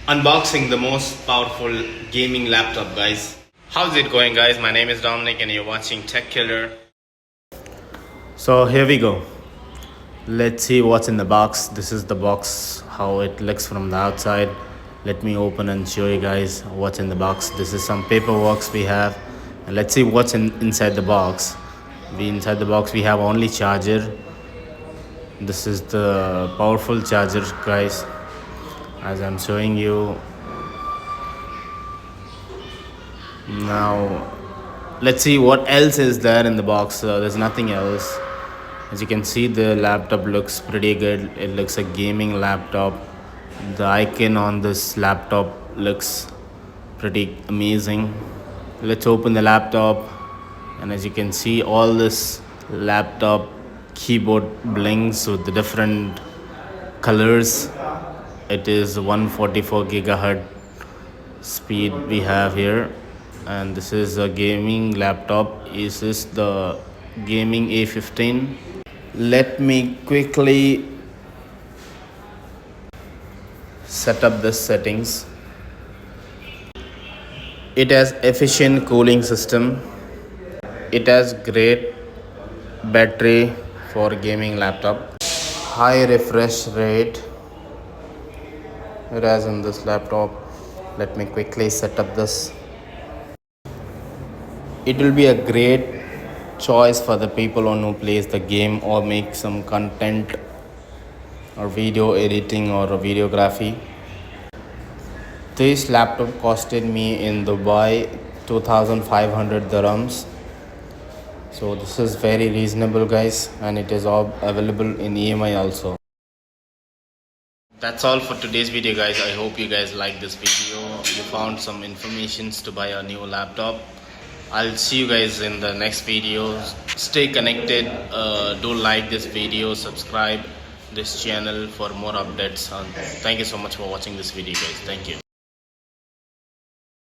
Unboxing the most powerful gaming laptop, guys. How's it going, guys? My name is Dominic and you're watching Tech Killer. So here we go. Let's see what's in the box. This is the box, how it looks from the outside. Let me open and show you guys what's in the box. This is some paperwork we have, and let's see what's inside the box. Inside the box we have only charger. This is the powerful charger, guys, as I'm showing you now. Let's see what else is there in the box. There's nothing else. As you can see, the laptop looks pretty good. It looks a gaming laptop. The icon on this laptop looks pretty amazing. Let's open the laptop, and as you can see, all this laptop keyboard blinks with the different colors. It is 144 gigahertz speed we have here, and this is a gaming laptop. This is the Gaming A15. Let me quickly set up the settings. It has efficient cooling system. It has great battery for gaming laptop. High refresh rate it has in this laptop. Let me quickly set up this. It will be a great choice for the people who plays the game or make some content or video editing or videography. This laptop costed me in Dubai 2,500 dirhams. So this is very reasonable, guys, and it is all available in EMI also. That's all for today's video, guys. I hope you guys like this video. You found some informations to buy a new laptop. I'll see you guys in the next video. Stay connected. Do like this video, subscribe this channel for more updates. Thank you so much for watching this video, guys. Thank you.